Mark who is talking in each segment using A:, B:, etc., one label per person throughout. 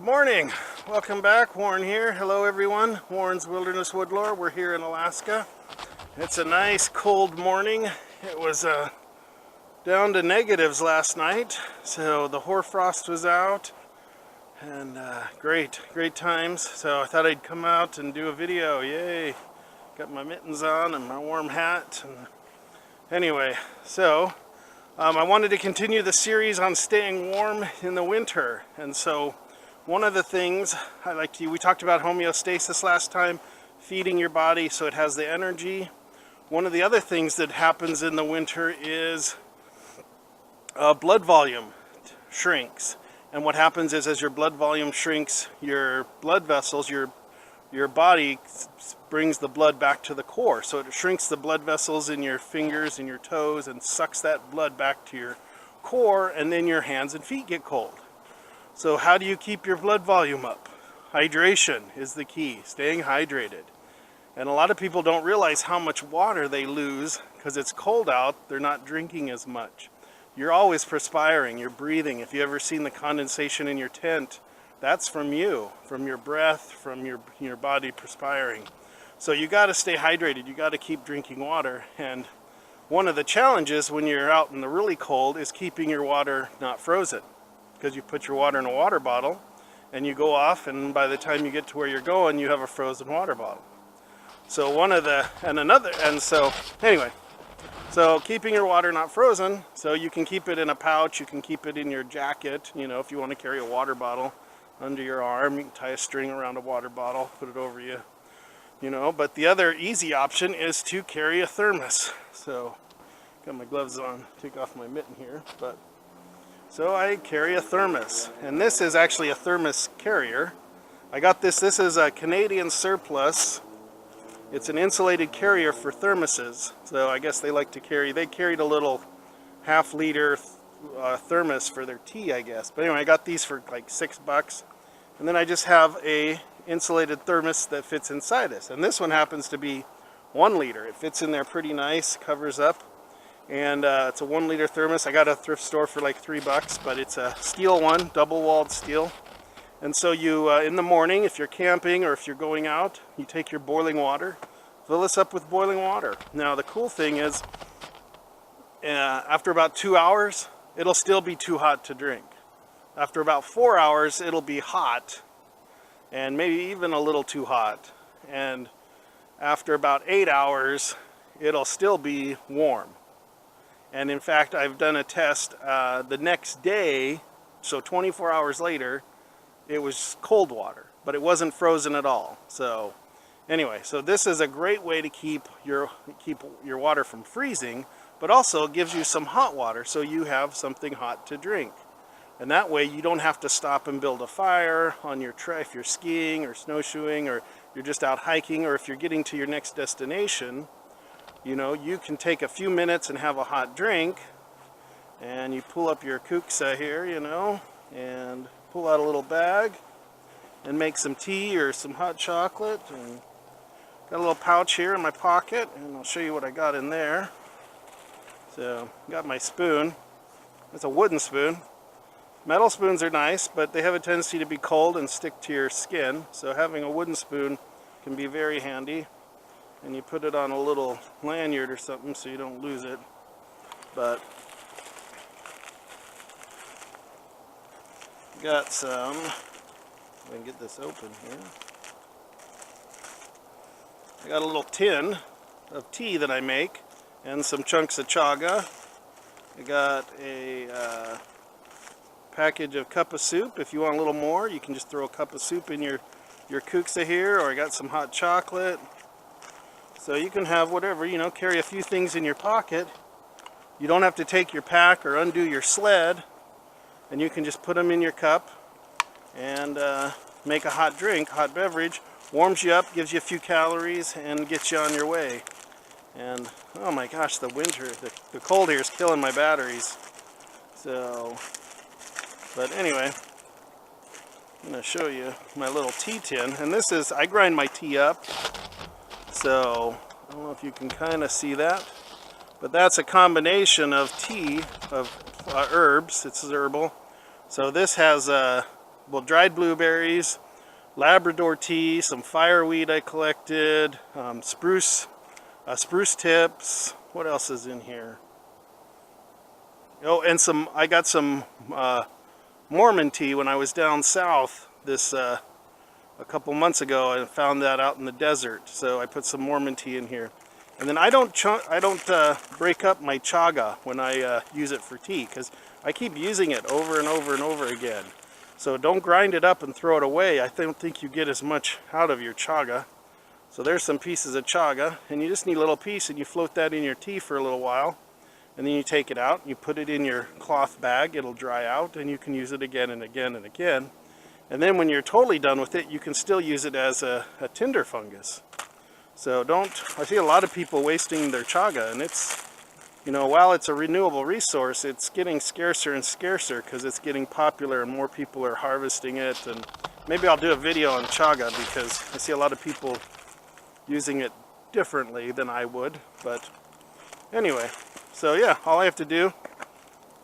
A: morning. Welcome back. Warren here. Hello everyone. Warren's Wilderness Woodlore. We're here in Alaska. It's a nice cold morning. It was down to negatives last night, so the hoarfrost was out and great times. So I thought I'd come out and do a video. Yay. Got my mittens on and my warm hat. And anyway, so I wanted to continue the series on staying warm in the winter, and so one of the things I like to, we talked about homeostasis last time, feeding your body so it has the energy. One of the other things that happens in the winter is blood volume shrinks, and what happens is as your blood volume shrinks, your blood vessels, your body brings the blood back to the core, so it shrinks the blood vessels in your fingers and your toes and sucks that blood back to your core, and then your hands and feet get cold. So how do you keep your blood volume up? Hydration is the key, staying hydrated. And a lot of people don't realize how much water they lose because it's cold out. They're not drinking as much. You're always perspiring, you're breathing. If you ever seen the condensation in your tent, that's from you, from your breath, from your body perspiring. So you got to stay hydrated. You got to keep drinking water. And one of the challenges when you're out in the really cold is keeping your water not frozen, because you put your water in a water bottle and you go off, and by the time you get to where you're going, you have a frozen water bottle. So so keeping your water not frozen, so you can keep it in a pouch, you can keep it in your jacket, you know, if you want to carry a water bottle under your arm, you can tie a string around a water bottle, put it over you, you know. But the other easy option is to carry a thermos. So, got my gloves on, take off my mitten here, but so I carry a thermos, and this is actually a thermos carrier. I got this is a Canadian surplus. It's an insulated carrier for thermoses, so I guess they carried a little half-liter thermos for their tea, I guess. But anyway, I got these for like $6, and then I just have a insulated thermos that fits inside this, and this one happens to be 1 liter. It fits in there pretty nice, covers up, and it's a 1 liter thermos. I got a thrift store for like $3, but it's a steel one, double-walled steel. And so you, in the morning, if you're camping or if you're going out, you take your boiling water, fill this up with boiling water. Now the cool thing is, after about 2 hours, it'll still be too hot to drink. After about 4 hours, it'll be hot, and maybe even a little too hot. And after about 8 hours, it'll still be warm. And in fact, I've done a test the next day, so 24 hours later, it was cold water, but it wasn't frozen at all. So anyway, so this is a great way to keep your water from freezing, but also gives you some hot water so you have something hot to drink. And that way you don't have to stop and build a fire on your trail if you're skiing or snowshoeing, or you're just out hiking, or if you're getting to your next destination. You know, you can take a few minutes and have a hot drink, and you pull up your Kuksa here, you know, and pull out a little bag and make some tea or some hot chocolate. And got a little pouch here in my pocket, and I'll show you what I got in there. So got my spoon. It's a wooden spoon. Metal spoons are nice, but they have a tendency to be cold and stick to your skin, so having a wooden spoon can be very handy. And you put it on a little lanyard or something so you don't lose it. But got some, if I can get this open here. I got a little tin of tea that I make and some chunks of chaga. I got a package of cup of soup. If you want a little more, you can just throw a cup of soup in your Kuksa here, or I got some hot chocolate. So you can have whatever, you know, carry a few things in your pocket. You don't have to take your pack or undo your sled, and you can just put them in your cup and make a hot drink, hot beverage. Warms you up, gives you a few calories, and gets you on your way. And oh my gosh, the winter, the cold here is killing my batteries. So, but anyway, I'm going to show you my little tea tin. And this is, I grind my tea up. So, I don't know if you can kind of see that, but that's a combination of tea, of herbs. It's herbal. So this has well, dried blueberries, Labrador tea, some fireweed I collected, spruce tips. What else is in here? Oh, and I got some Mormon tea when I was down south this a couple months ago. I found that out in the desert, so I put some Mormon tea in here. And then I don't break up my chaga when I use it for tea, because I keep using it over and over and over again. So don't grind it up and throw it away. I don't think you get as much out of your chaga. So there's some pieces of chaga, and you just need a little piece, and you float that in your tea for a little while, and then you take it out, you put it in your cloth bag, it'll dry out, and you can use it again and again and again. And then when you're totally done with it, you can still use it as a tinder fungus. So I see a lot of people wasting their chaga, and it's, you know, while it's a renewable resource, it's getting scarcer and scarcer because it's getting popular and more people are harvesting it. And maybe I'll do a video on chaga because I see a lot of people using it differently than I would. But anyway, so yeah, all I have to do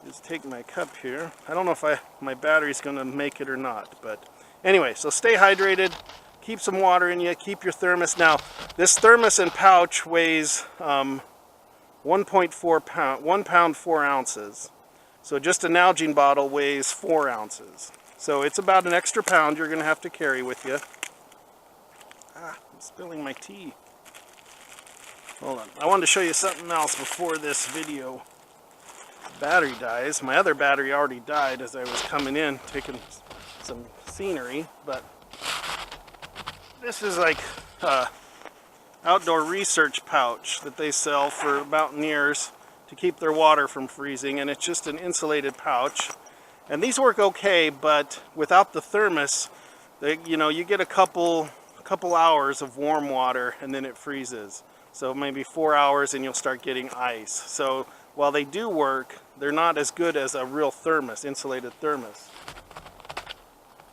A: is take my cup here. I don't know if my battery's going to make it or not, but anyway, so stay hydrated. Keep some water in you, keep your thermos. Now, this thermos and pouch weighs 1.4 pound, 1 pound 4 ounces. So just a Nalgene bottle weighs 4 ounces. So it's about an extra pound you're going to have to carry with you. I'm spilling my tea. Hold on, I wanted to show you something else before this video battery dies. My other battery already died as I was coming in, taking some scenery, but this is like outdoor research pouch that they sell for mountaineers to keep their water from freezing, and it's just an insulated pouch. And these work okay, but without the thermos, you know, you get a couple hours of warm water and then it freezes. So maybe 4 hours and you'll start getting ice. So while they do work, they're not as good as a real thermos, insulated thermos.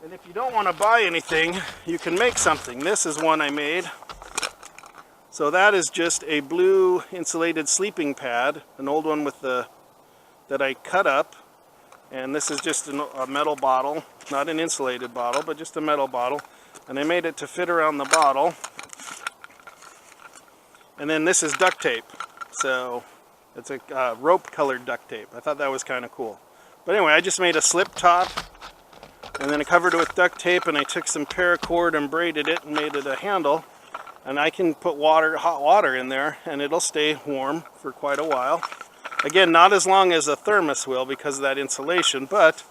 A: And if you don't want to buy anything, you can make something. This is one I made. So that is just a blue insulated sleeping pad, an old one that I cut up. And this is just a metal bottle, not an insulated bottle, but just a metal bottle. And I made it to fit around the bottle. And then this is duct tape. So it's a rope colored duct tape. I thought that was kind of cool. But anyway, I just made a slip top. And then I covered it with duct tape, and I took some paracord and braided it and made it a handle. And I can put hot water in there, and it'll stay warm for quite a while. Again, not as long as a thermos will because of that insulation, but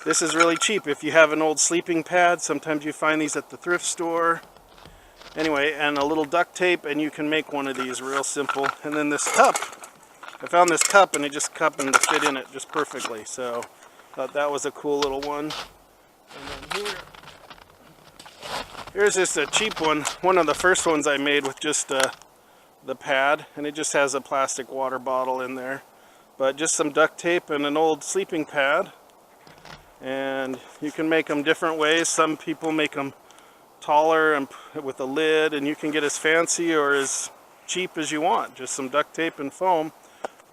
A: this is really cheap. If you have an old sleeping pad, sometimes you find these at the thrift store. Anyway, and a little duct tape, and you can make one of these real simple. And then this cup, I found this cup, and it just happened to fit in it just perfectly. So thought that was a cool little one. And then here's just a cheap one of the first ones I made with just the pad, and it just has a plastic water bottle in there, but just some duct tape and an old sleeping pad. And you can make them different ways. Some people make them taller and with a lid, and you can get as fancy or as cheap as you want. Just some duct tape and foam.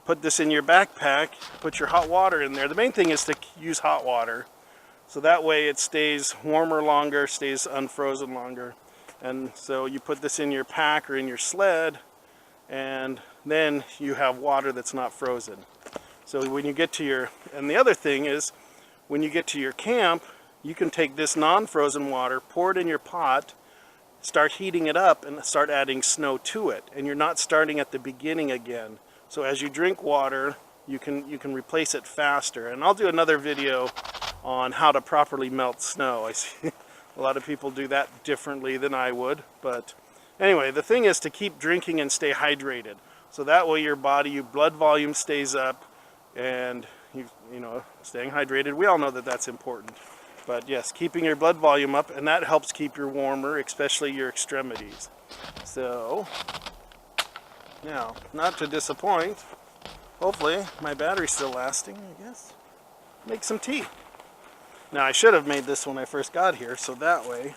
A: Put this in your backpack, put your hot water in there. The main thing is to use hot water. So that way it stays warmer longer, stays unfrozen longer. And so you put this in your pack or in your sled, and then you have water that's not frozen. So when you get to and the other thing is, when you get to your camp, you can take this non-frozen water, pour it in your pot, start heating it up, and start adding snow to it. And you're not starting at the beginning again. So as you drink water, you can replace it faster. And I'll do another video on how to properly melt snow. I see a lot of people do that differently than I would. But anyway, the thing is to keep drinking and stay hydrated. So that way your blood volume stays up, and you know, staying hydrated. We all know that that's important. But yes, keeping your blood volume up, and that helps keep you warmer, especially your extremities. So now, not to disappoint, hopefully my battery's still lasting, I guess. Make some tea. Now I should have made this when I first got here, so that way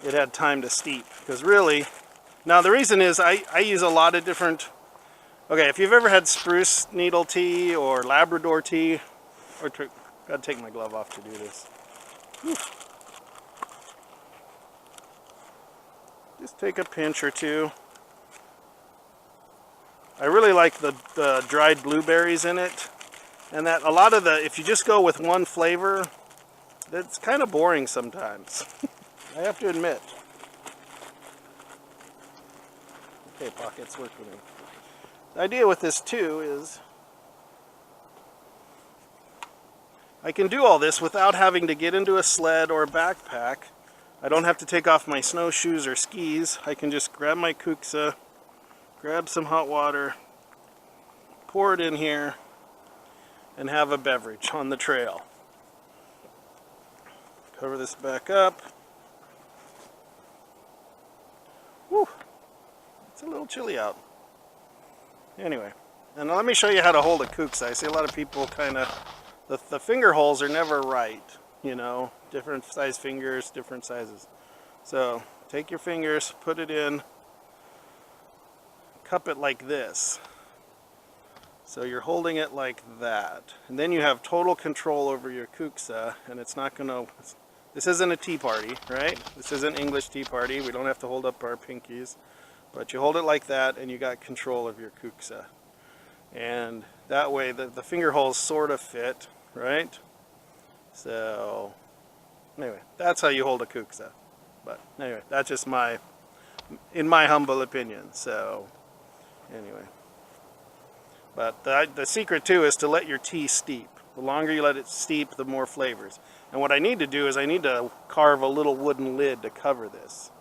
A: it had time to steep. Because really, now the reason is I use a lot of different, okay, if you've ever had spruce needle tea or Labrador tea, gotta take my glove off to do this. Just take a pinch or two. I really like the dried blueberries in it. And that a lot of if you just go with one flavor, that's kind of boring sometimes. I have to admit. Okay, pockets work for me. The idea with this too is I can do all this without having to get into a sled or a backpack. I don't have to take off my snowshoes or skis. I can just grab my Kuksa, grab some hot water, pour it in here, and have a beverage on the trail. Cover this back up. Whew, it's a little chilly out. Anyway, and let me show you how to hold a Kuksa. I see a lot of people kind of, the finger holes are never right, you know, different size fingers, different sizes. So take your fingers, put it in, cup it like this. So you're holding it like that. And then you have total control over your Kuksa, and it's not going to, this isn't a tea party, right? This isn't English tea party. We don't have to hold up our pinkies. But you hold it like that, and you got control of your Kuksa. And that way, the finger holes sort of fit, right? So, anyway, that's how you hold a Kuksa. But anyway, that's just in my humble opinion. So, anyway. But the secret too is to let your tea steep. The longer you let it steep, the more flavors. And what I need to do is I need to carve a little wooden lid to cover this.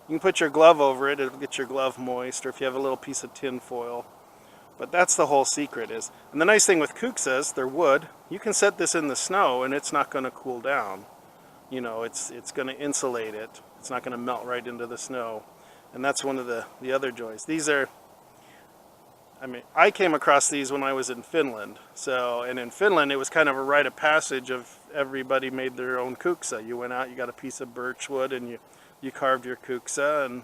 A: You can put your glove over it, it'll get your glove moist, or if you have a little piece of tin foil. But that's the whole secret is. And the nice thing with Kuksas, they're wood, you can set this in the snow and it's not going to cool down. You know, it's going to insulate it. It's not going to melt right into the snow. And that's one of the other joys. These are, I mean, I came across these when I was in Finland. So, and in Finland it was kind of a rite of passage of everybody made their own Kuksa. You went out, you got a piece of birch wood and you carved your Kuksa and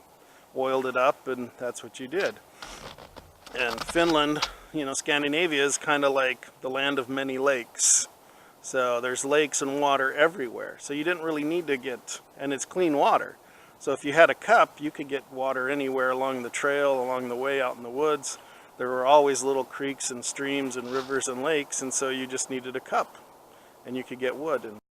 A: oiled it up, and that's what you did. And Finland, you know, Scandinavia is kind of like the land of many lakes. So there's lakes and water everywhere. So you didn't really need to get, and it's clean water. So if you had a cup, you could get water anywhere along the trail, along the way, out in the woods. There were always little creeks and streams and rivers and lakes, and so you just needed a cup, and you could get wood. And